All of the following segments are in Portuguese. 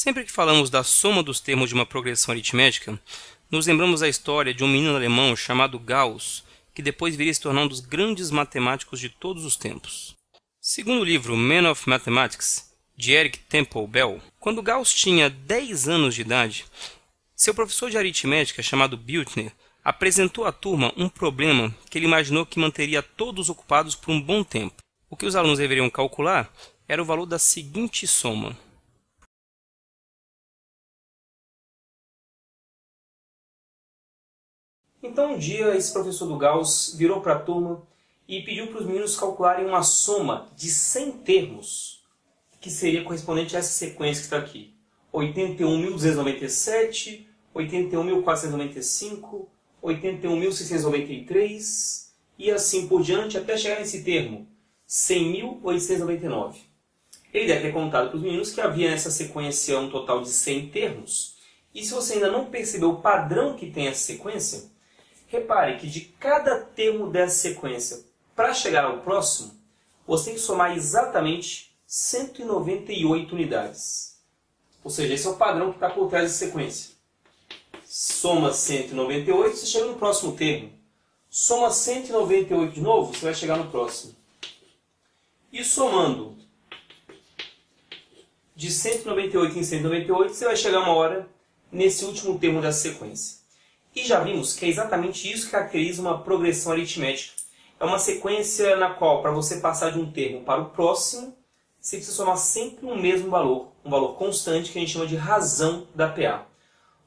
Sempre que falamos da soma dos termos de uma progressão aritmética, nos lembramos da história de um menino alemão chamado Gauss, que depois viria a se tornar um dos grandes matemáticos de todos os tempos. Segundo o livro Man of Mathematics, de Eric Temple Bell, quando Gauss tinha 10 anos de idade, seu professor de aritmética, chamado Büchner, apresentou à turma um problema que ele imaginou que manteria todos ocupados por um bom tempo. O que os alunos deveriam calcular era o valor da seguinte soma. Então um dia esse professor do Gauss virou para a turma e pediu para os meninos calcularem uma soma de 100 termos, que seria correspondente a essa sequência que está aqui. 81.297, 81.495, 81.693 e assim por diante até chegar nesse termo, 100.899. Ele deve ter contado para os meninos que havia nessa sequência um total de 100 termos. E se você ainda não percebeu o padrão que tem essa sequência, repare que de cada termo dessa sequência para chegar ao próximo, você tem que somar exatamente 198 unidades. Ou seja, esse é o padrão que está por trás da sequência. Soma 198, você chega no próximo termo. Soma 198 de novo, você vai chegar no próximo. E somando de 198 em 198, você vai chegar uma hora nesse último termo dessa sequência. E já vimos que é exatamente isso que caracteriza uma progressão aritmética. É uma sequência na qual, para você passar de um termo para o próximo, você precisa somar sempre o mesmo valor, um valor constante que a gente chama de razão da PA.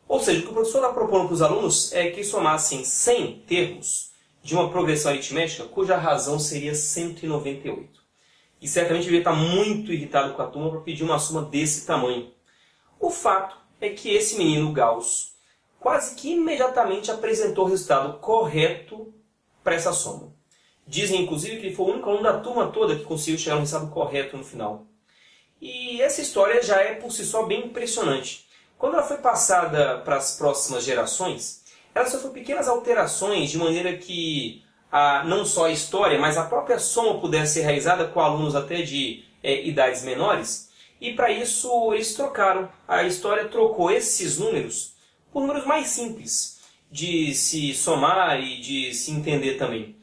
Ou seja, o que o professor está propondo para os alunos é que somassem 100 termos de uma progressão aritmética cuja razão seria 198. E certamente devia estar muito irritado com a turma para pedir uma soma desse tamanho. O fato é que esse menino Gauss quase que imediatamente apresentou o resultado correto para essa soma. Dizem, inclusive, que ele foi o único aluno da turma toda que conseguiu chegar no resultado correto no final. E essa história já é, por si só, bem impressionante. Quando ela foi passada para as próximas gerações, ela sofreu pequenas alterações de maneira que não só a história, mas a própria soma pudesse ser realizada com alunos até de idades menores. E para isso eles trocaram. A história trocou esses números por números mais simples de se somar e de se entender também.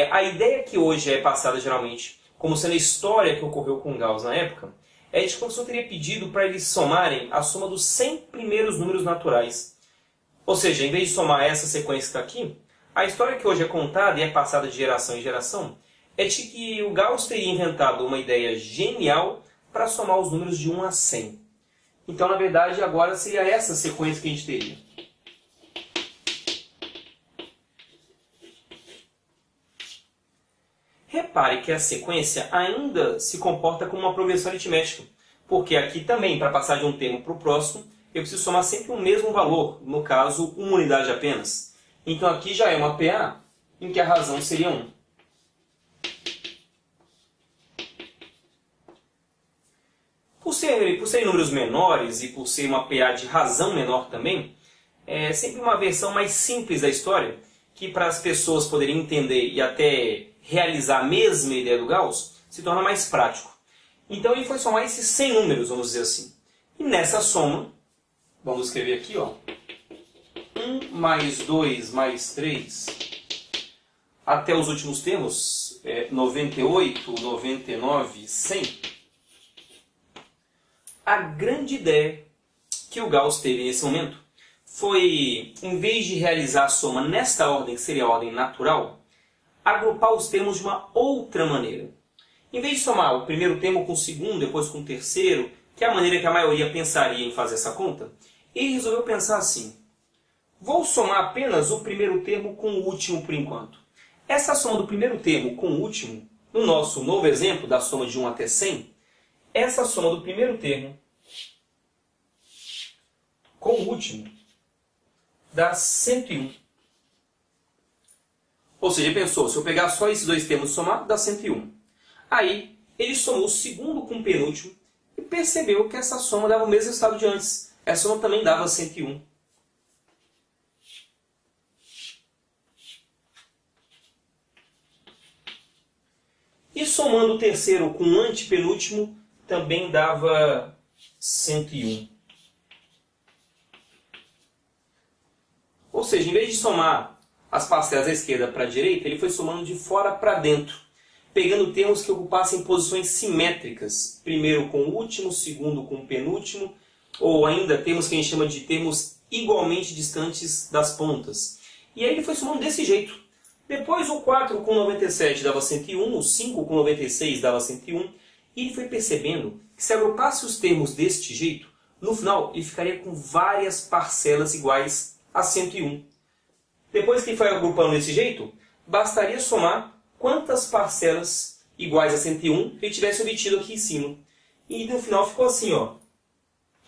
A ideia que hoje é passada geralmente como sendo a história que ocorreu com Gauss na época é de que o professor teria pedido para eles somarem a soma dos 100 primeiros números naturais. Ou seja, em vez de somar essa sequência que está aqui, a história que hoje é contada e é passada de geração em geração é de que o Gauss teria inventado uma ideia genial para somar os números de 1 a 100. Então, na verdade, agora seria essa sequência que a gente teria. Repare que a sequência ainda se comporta como uma progressão aritmética, porque aqui também, para passar de um termo para o próximo, eu preciso somar sempre o mesmo valor, no caso, uma unidade apenas. Então aqui já é uma PA, em que a razão seria 1. Por serem números menores e por ser uma PA de razão menor também, é sempre uma versão mais simples da história, que para as pessoas poderem entender e até realizar a mesma ideia do Gauss, se torna mais prático. Então ele foi somar esses 100 números, vamos dizer assim. E nessa soma, vamos escrever aqui, ó, 1 mais 2 mais 3, até os últimos termos, 98, 99, 100. A grande ideia que o Gauss teve nesse momento foi, em vez de realizar a soma nesta ordem, que seria a ordem natural, agrupar os termos de uma outra maneira. Em vez de somar o primeiro termo com o segundo, depois com o terceiro, que é a maneira que a maioria pensaria em fazer essa conta, ele resolveu pensar assim: vou somar apenas o primeiro termo com o último por enquanto. Essa soma do primeiro termo com o último, no nosso novo exemplo da soma de 1 até 100, essa soma do primeiro termo com o último dá 101. Ou seja, pensou, se eu pegar só esses dois termos e somar, dá 101. Aí, ele somou o segundo com o penúltimo e percebeu que essa soma dava o mesmo resultado de antes. Essa soma também dava 101. E somando o terceiro com o antepenúltimo, também dava 101. Ou seja, em vez de somar as parcelas da esquerda para a direita, ele foi somando de fora para dentro, pegando termos que ocupassem posições simétricas, primeiro com o último, segundo com o penúltimo, ou ainda termos que a gente chama de termos igualmente distantes das pontas. E aí ele foi somando desse jeito. Depois o 4 com 97 dava 101, o 5 com 96 dava 101, e ele foi percebendo que se agrupasse os termos deste jeito, no final ele ficaria com várias parcelas iguais a 101. Depois que ele foi agrupando desse jeito, bastaria somar quantas parcelas iguais a 101 ele tivesse obtido aqui em cima. E no final ficou assim, ó.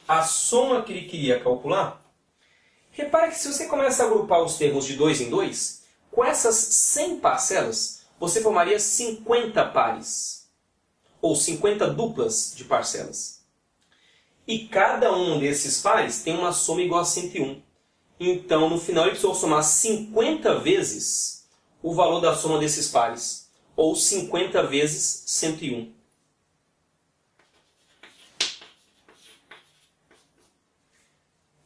A soma que ele queria calcular. Repare que se você começa a agrupar os termos de 2 em 2, com essas 100 parcelas, você formaria 50 pares. Ou 50 duplas de parcelas. E cada um desses pares tem uma soma igual a 101. Então, no final, ele precisou somar 50 vezes o valor da soma desses pares. Ou 50 vezes 101.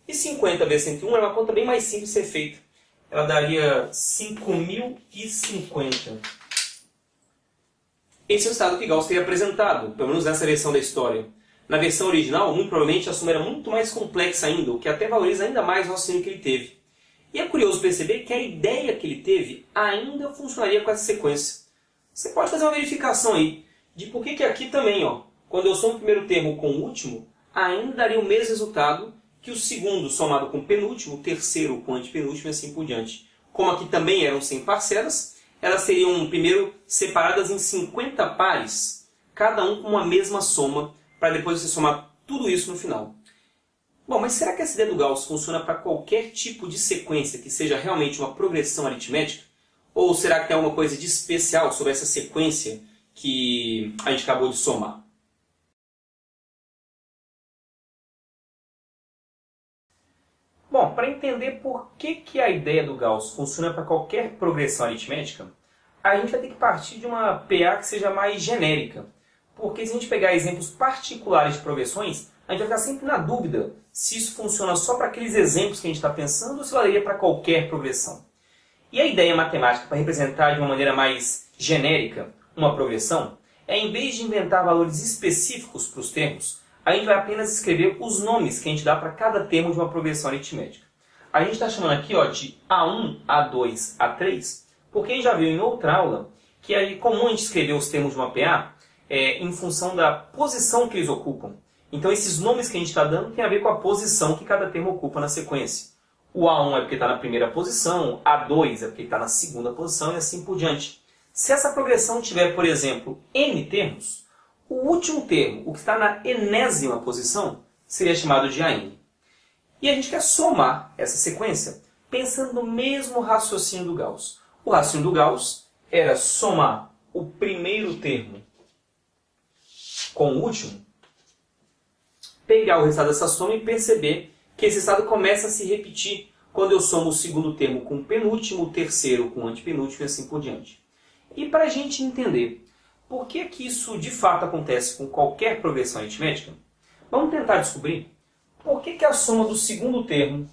E 50 vezes 101 é uma conta bem mais simples de ser feita. Ela daria 5.050. Esse é o estado que Gauss teria apresentado, pelo menos nessa versão da história. Na versão original, muito provavelmente a soma era muito mais complexa ainda, o que até valoriza ainda mais o raciocínio que ele teve. E é curioso perceber que a ideia que ele teve ainda funcionaria com essa sequência. Você pode fazer uma verificação aí de por que aqui também, ó, quando eu somo o primeiro termo com o último, ainda daria o mesmo resultado que o segundo somado com o penúltimo, o terceiro com o antepenúltimo e assim por diante. Como aqui também eram 100 parcelas, elas seriam primeiro separadas em 50 pares, cada um com a mesma soma, para depois você somar tudo isso no final. Bom, mas será que essa ideia do Gauss funciona para qualquer tipo de sequência que seja realmente uma progressão aritmética? Ou será que tem alguma coisa de especial sobre essa sequência que a gente acabou de somar? Bom, para entender por que a ideia do Gauss funciona para qualquer progressão aritmética, a gente vai ter que partir de uma PA que seja mais genérica. Porque se a gente pegar exemplos particulares de progressões, a gente vai ficar sempre na dúvida se isso funciona só para aqueles exemplos que a gente está pensando ou se valeria para qualquer progressão. E a ideia matemática para representar de uma maneira mais genérica uma progressão é, em vez de inventar valores específicos para os termos, a gente vai apenas escrever os nomes que a gente dá para cada termo de uma progressão aritmética. A gente está chamando aqui, ó, de A1, A2, A3, porque a gente já viu em outra aula que é comum a gente escrever os termos de uma PA em função da posição que eles ocupam. Então esses nomes que a gente está dando tem a ver com a posição que cada termo ocupa na sequência. O A1 é porque está na primeira posição, A2 é porque está na segunda posição e assim por diante. Se essa progressão tiver, por exemplo, n termos, o último termo, o que está na enésima posição, seria chamado de AN. E a gente quer somar essa sequência pensando no mesmo raciocínio do Gauss. O raciocínio do Gauss era somar o primeiro termo com o último, pegar o resultado dessa soma e perceber que esse resultado começa a se repetir quando eu somo o segundo termo com o penúltimo, o terceiro com o antepenúltimo e assim por diante. E para a gente entender por que isso de fato acontece com qualquer progressão aritmética, vamos tentar descobrir por que a soma do segundo termo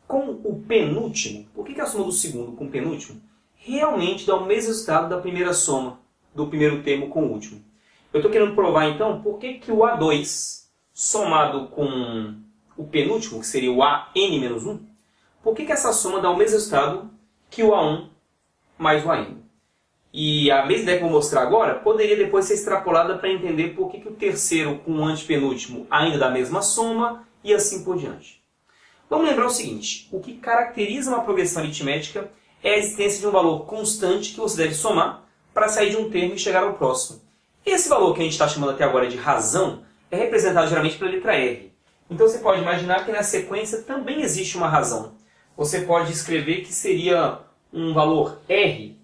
com o penúltimo, por que a soma do segundo com o penúltimo realmente dá o mesmo resultado da primeira soma do primeiro termo com o último. Eu estou querendo provar então por que o A2 somado com o penúltimo, que seria o AN-1, por que essa soma dá o mesmo resultado que o A1 mais o AN. E a mesma ideia que eu vou mostrar agora poderia depois ser extrapolada para entender por que o terceiro com o antepenúltimo ainda dá a mesma soma e assim por diante. Vamos lembrar o seguinte, o que caracteriza uma progressão aritmética é a existência de um valor constante que você deve somar para sair de um termo e chegar ao próximo. Esse valor que a gente está chamando até agora de razão é representado geralmente pela letra R. Então você pode imaginar que na sequência também existe uma razão. Você pode escrever que seria um valor R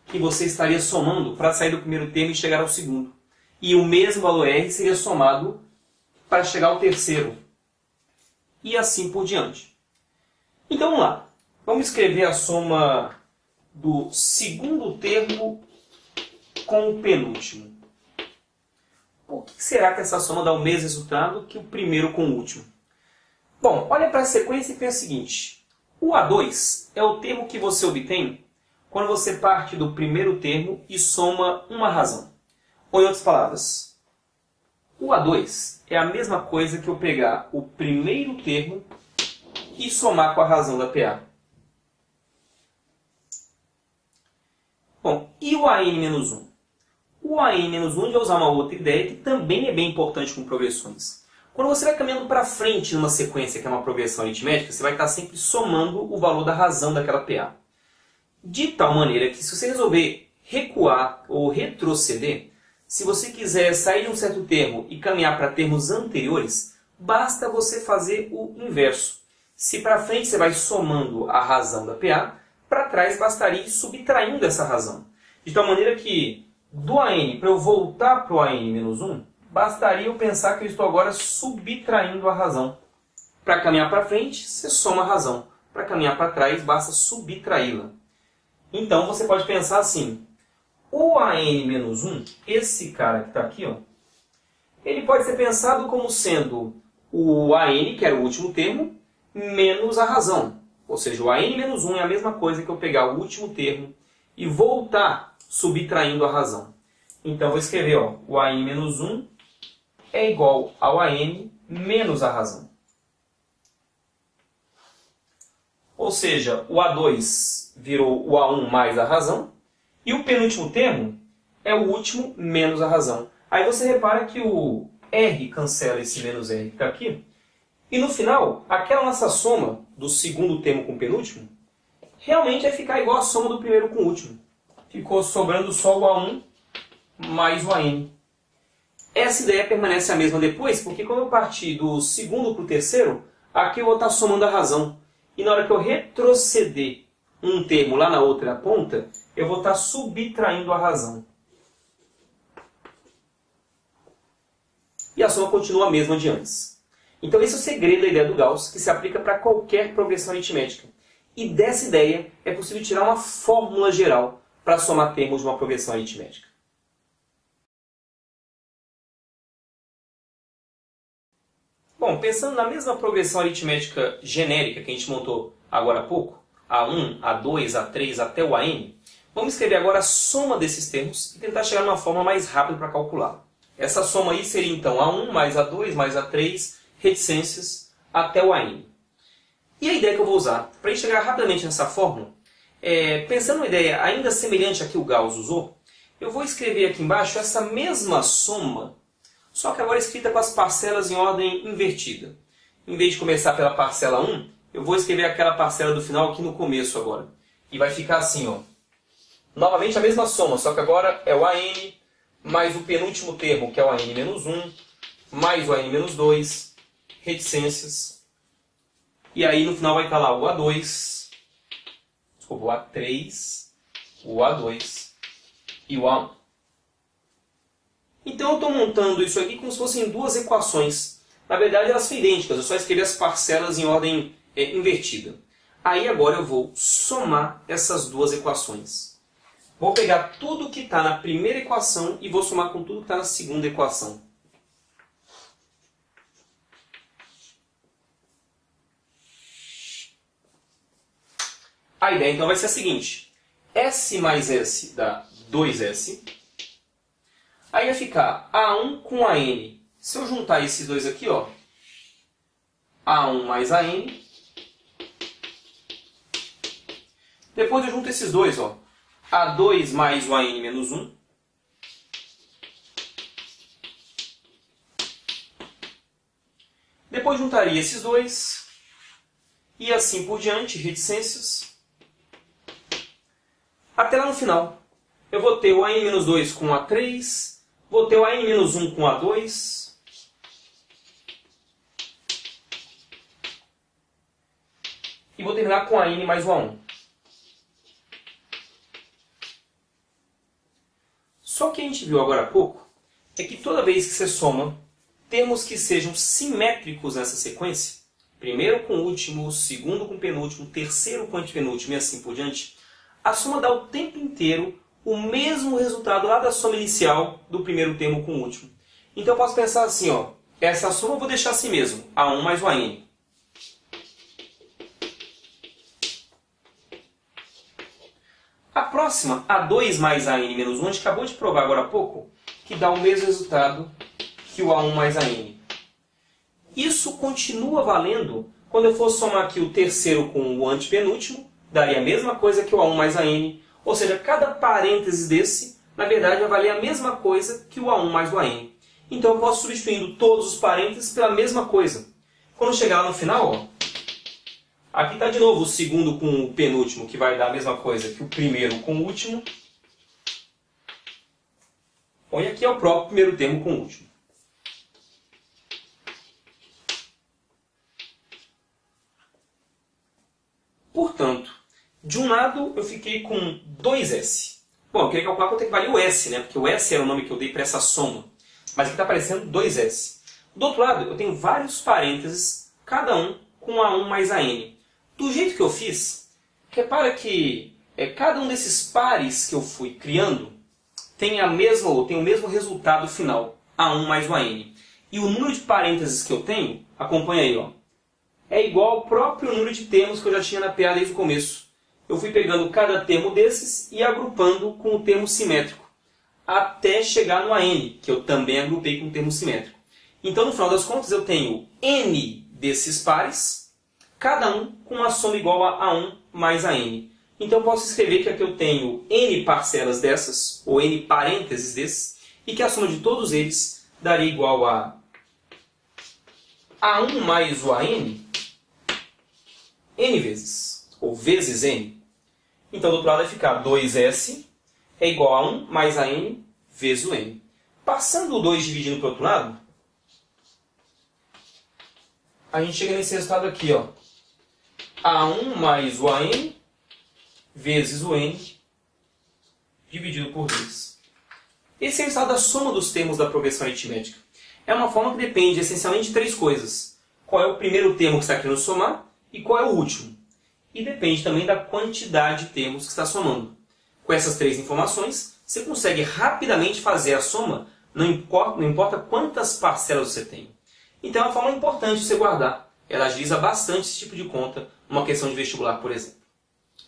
que você estaria somando para sair do primeiro termo e chegar ao segundo. E o mesmo valor R seria somado para chegar ao terceiro. E assim por diante. Então vamos lá. Vamos escrever a soma do segundo termo com o penúltimo. Por que será que essa soma dá o mesmo resultado que o primeiro com o último? Bom, olha para a sequência e pensa o seguinte. O A2 é o termo que você obtém quando você parte do primeiro termo e soma uma razão. Ou em outras palavras, o A2 é a mesma coisa que eu pegar o primeiro termo e somar com a razão da PA. Bom, e o AN-1? O AN-1 vai usar uma outra ideia que também é bem importante com progressões. Quando você vai caminhando para frente numa sequência que é uma progressão aritmética, você vai estar sempre somando o valor da razão daquela PA. De tal maneira que se você resolver recuar ou retroceder, se você quiser sair de um certo termo e caminhar para termos anteriores, basta você fazer o inverso. Se para frente você vai somando a razão da PA, para trás bastaria ir subtraindo essa razão. De tal maneira que do AN, para eu voltar para o AN-1, bastaria eu pensar que eu estou agora subtraindo a razão. Para caminhar para frente, você soma a razão. Para caminhar para trás, basta subtraí-la. Então você pode pensar assim, o AN-1, esse cara que está aqui, ó, ele pode ser pensado como sendo o AN, que era o último termo, menos a razão. Ou seja, o AN-1 é a mesma coisa que eu pegar o último termo e voltar subtraindo a razão. Então vou escrever, ó, o AN-1 é igual ao AN menos a razão. Ou seja, o A2 virou o A1 mais a razão, e o penúltimo termo é o último menos a razão. Aí você repara que o R cancela esse menos R que está aqui, e no final, aquela nossa soma do segundo termo com o penúltimo, realmente vai ficar igual a soma do primeiro com o último. Ficou sobrando só o A1 mais o AN. Essa ideia permanece a mesma depois, porque quando eu partir do segundo para o terceiro, aqui eu vou estar somando a razão. E na hora que eu retroceder um termo lá na outra ponta, eu vou estar subtraindo a razão. E a soma continua a mesma de antes. Então esse é o segredo da ideia do Gauss, que se aplica para qualquer progressão aritmética. E dessa ideia é possível tirar uma fórmula geral para somar termos de uma progressão aritmética. Bom, pensando na mesma progressão aritmética genérica que a gente montou agora há pouco, A1, A2, A3 até o AN, vamos escrever agora a soma desses termos e tentar chegar numa forma mais rápida para calcular. Essa soma aí seria então A1 mais A2 mais A3, reticências, até o AN. E a ideia que eu vou usar para chegar rapidamente nessa fórmula, pensando numa ideia ainda semelhante à que o Gauss usou, eu vou escrever aqui embaixo essa mesma soma, só que agora escrita com as parcelas em ordem invertida. Em vez de começar pela parcela 1, eu vou escrever aquela parcela do final aqui no começo agora. E vai ficar assim, ó. Novamente a mesma soma, só que agora é o AN mais o penúltimo termo, que é o AN-1, mais o AN-2, reticências. E aí no final vai estar lá o A2, desculpa, o A3, o A2 e o A1. Então eu estou montando isso aqui como se fossem duas equações. Na verdade elas são idênticas, eu só escrevi as parcelas em ordem invertida. Aí agora eu vou somar essas duas equações. Vou pegar tudo que está na primeira equação e vou somar com tudo que está na segunda equação. A ideia então vai ser a seguinte. S mais S dá 2S. Aí vai ficar A1 com AN. Se eu juntar esses dois aqui, ó, A1 mais AN. Depois eu junto esses dois, ó, A2 mais o AN menos 1. Depois juntaria esses dois. E assim por diante, reticências. Até lá no final. Eu vou ter o AN-2 com A3. Vou ter o AN-1 com A2. E vou terminar com AN mais o A1. Só que a gente viu agora há pouco é que toda vez que você soma termos que sejam simétricos nessa sequência, primeiro com o último, segundo com o penúltimo, terceiro com o antepenúltimo e assim por diante, a soma dá o tempo inteiro o mesmo resultado lá da soma inicial do primeiro termo com o último. Então eu posso pensar assim, ó, essa soma eu vou deixar assim mesmo, A1 mais o AN. próxima, A2 mais AN menos 1, a gente acabou de provar agora há pouco, que dá o mesmo resultado que o A1 mais AN. Isso continua valendo quando eu for somar aqui o terceiro com o antepenúltimo, daria a mesma coisa que o A1 mais AN, ou seja, cada parêntese desse, na verdade, vai valer a mesma coisa que o A1 mais o AN. Então eu posso substituindo todos os parênteses pela mesma coisa. Quando chegar lá no final, ó, aqui está de novo o segundo com o penúltimo, que vai dar a mesma coisa que o primeiro com o último. Bom, e aqui é o próprio primeiro termo com o último. Portanto, de um lado eu fiquei com 2S. Bom, eu queria calcular quanto é que valia o S, né? Porque o S era o nome que eu dei para essa soma. Mas aqui está aparecendo 2S. Do outro lado, eu tenho vários parênteses, cada um com A1 mais AN. Do jeito que eu fiz, repara que cada um desses pares que eu fui criando tem o mesmo resultado final, A1 mais o AN. E o número de parênteses que eu tenho, acompanha aí, ó, é igual ao próprio número de termos que eu já tinha na PA desde o começo. Eu fui pegando cada termo desses e agrupando com o termo simétrico, até chegar no AN, que eu também agrupei com o termo simétrico. Então, no final das contas, eu tenho N desses pares, cada um com uma soma igual a A1 mais AN. Então, eu posso escrever que aqui eu tenho N parcelas dessas, ou N parênteses desses, e que a soma de todos eles daria igual a A1 mais o AN, N vezes, ou vezes N. Então, do outro lado vai ficar 2S é igual a 1 mais a N vezes o N. Passando o 2 dividindo para o outro lado, a gente chega nesse resultado aqui, ó. A1 mais o AN vezes o N dividido por 2. Esse é o resultado da soma dos termos da progressão aritmética. É uma forma que depende essencialmente de três coisas. Qual é o primeiro termo que está querendo somar e qual é o último. E depende também da quantidade de termos que está somando. Com essas três informações, você consegue rapidamente fazer a soma, não importa quantas parcelas você tem. Então é uma forma importante de você guardar. Ela agiliza bastante esse tipo de conta numa questão de vestibular, por exemplo.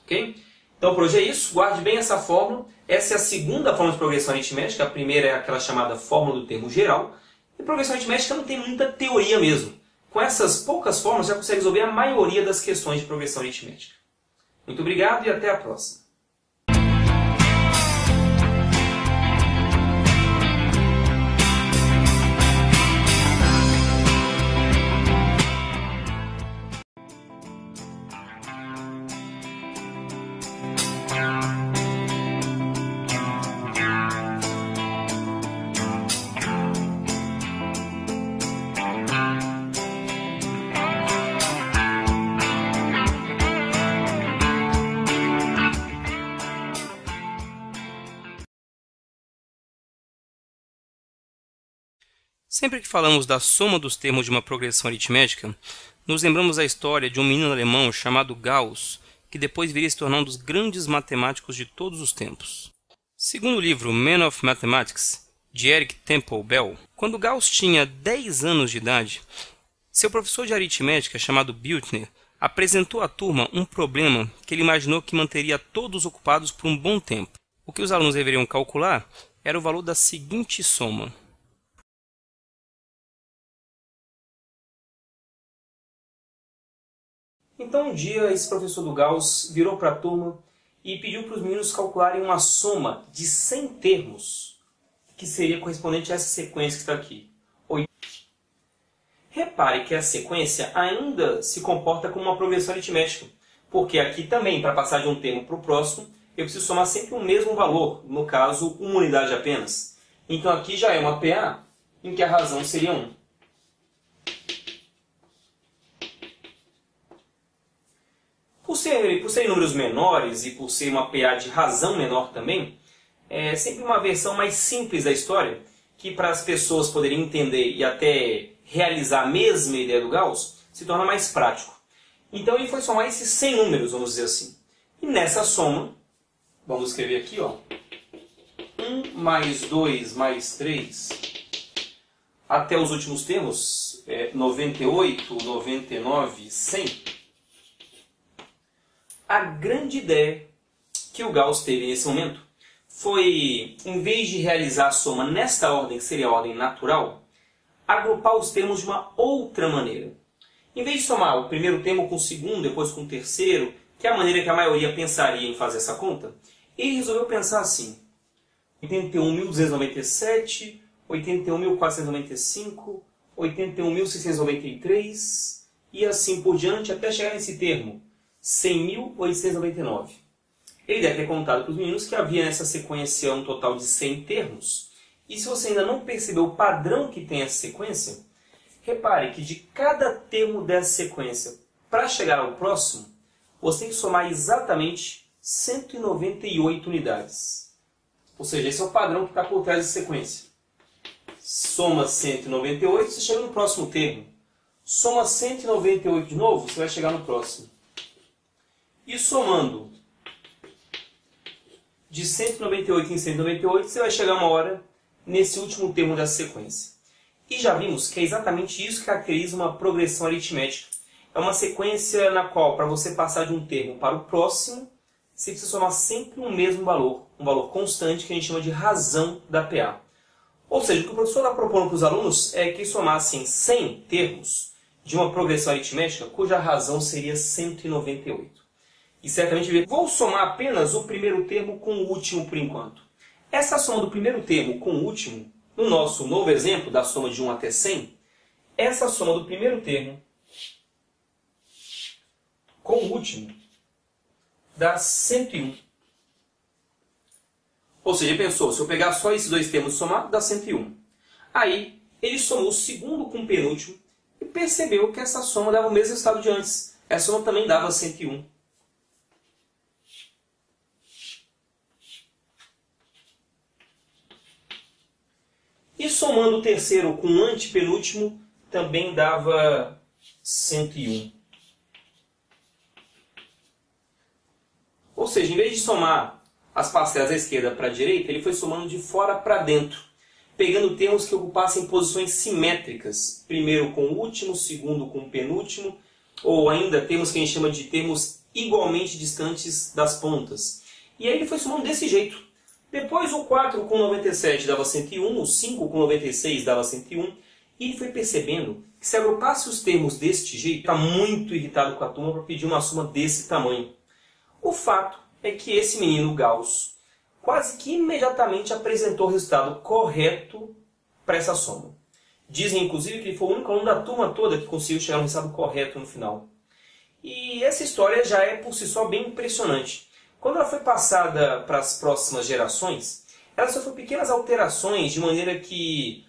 Ok? Então por hoje é isso. Guarde bem essa fórmula. Essa é a segunda forma de progressão aritmética. A primeira é aquela chamada fórmula do termo geral. E progressão aritmética não tem muita teoria mesmo. Com essas poucas fórmulas, você já consegue resolver a maioria das questões de progressão aritmética. Muito obrigado e até a próxima. Sempre que falamos da soma dos termos de uma progressão aritmética, nos lembramos da história de um menino alemão chamado Gauss, que depois viria a se tornar um dos grandes matemáticos de todos os tempos. Segundo o livro Man of Mathematics, de Eric Temple Bell, quando Gauss tinha 10 anos de idade, seu professor de aritmética, chamado Büchner, apresentou à turma um problema que ele imaginou que manteria todos ocupados por um bom tempo. O que os alunos deveriam calcular era o valor da seguinte soma. Então um dia esse professor do Gauss virou para a turma e pediu para os meninos calcularem uma soma de 100 termos, que seria correspondente a essa sequência que está aqui. Repare que a sequência ainda se comporta como uma progressão aritmética, porque aqui também, para passar de um termo para o próximo, eu preciso somar sempre o mesmo valor, no caso, uma unidade apenas. Então aqui já é uma PA, em que a razão seria 1. Por ser números menores e por ser uma PA de razão menor também, é sempre uma versão mais simples da história, que para as pessoas poderem entender e até realizar a mesma ideia do Gauss, se torna mais prático. Então ele foi somar esses 100 números, vamos dizer assim. E nessa soma, vamos escrever aqui, ó, 1 mais 2 mais 3, até os últimos termos, 98, 99, 100. A grande ideia que o Gauss teve nesse momento foi, em vez de realizar a soma nesta ordem, que seria a ordem natural, agrupar os termos de uma outra maneira. Em vez de somar o primeiro termo com o segundo, depois com o terceiro, que é a maneira que a maioria pensaria em fazer essa conta, ele resolveu pensar assim: 81.297, 81.495, 81.693 e assim por diante, até chegar nesse termo, 100.899. Ele deve ter contado para os meninos que havia nessa sequência um total de 100 termos. E se você ainda não percebeu o padrão que tem essa sequência, repare que de cada termo dessa sequência, para chegar ao próximo, você tem que somar exatamente 198 unidades. Ou seja, esse é o padrão que está por trás da sequência. Soma 198, você chega no próximo termo. Soma 198 de novo, você vai chegar no próximo. E somando de 198 em 198, você vai chegar uma hora nesse último termo dessa sequência. E já vimos que é exatamente isso que caracteriza uma progressão aritmética. É uma sequência na qual, para você passar de um termo para o próximo, você precisa somar sempre o mesmo valor, um valor constante que a gente chama de razão da PA. Ou seja, o que o professor está propondo para os alunos é que somassem 100 termos de uma progressão aritmética cuja razão seria 198. E certamente vou somar apenas o primeiro termo com o último por enquanto. Essa soma do primeiro termo com o último, no nosso novo exemplo da soma de 1 até 100, essa soma do primeiro termo com o último dá 101. Ou seja, pensou, se eu pegar só esses dois termos somados, dá 101. Aí, ele somou o segundo com o penúltimo e percebeu que essa soma dava o mesmo resultado de antes. Essa soma também dava 101. E somando o terceiro com o antepenúltimo, também dava 101. Ou seja, em vez de somar as parcelas da esquerda para a direita, ele foi somando de fora para dentro, pegando termos que ocupassem posições simétricas. Primeiro com o último, segundo com o penúltimo, ou ainda termos que a gente chama de termos igualmente distantes das pontas. E aí ele foi somando desse jeito. Depois o 4 com 97 dava 101, o 5 com 96 dava 101, e ele foi percebendo que se agrupasse os termos deste jeito, está muito irritado com a turma para pedir uma soma desse tamanho. O fato é que esse menino Gauss quase que imediatamente apresentou o resultado correto para essa soma. Dizem inclusive que ele foi o único aluno da turma toda que conseguiu chegar no resultado correto no final. E essa história já é por si só bem impressionante. Quando ela foi passada para as próximas gerações, ela sofreu pequenas alterações de maneira que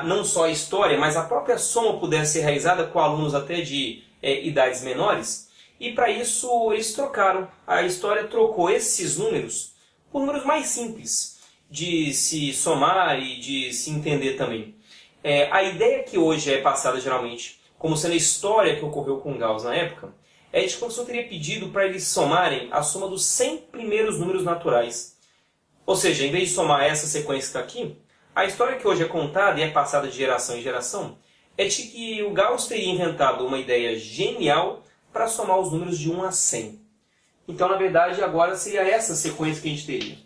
não só a história, mas a própria soma pudesse ser realizada com alunos até de idades menores. E para isso eles trocaram. A história trocou esses números por números mais simples de se somar e de se entender também. A ideia que hoje é passada geralmente como sendo a história que ocorreu com Gauss na época, é de que o professor teria pedido para eles somarem a soma dos 100 primeiros números naturais. Ou seja, em vez de somar essa sequência que está aqui, a história que hoje é contada e é passada de geração em geração é de que o Gauss teria inventado uma ideia genial para somar os números de 1 a 100. Então, na verdade, agora seria essa sequência que a gente teria.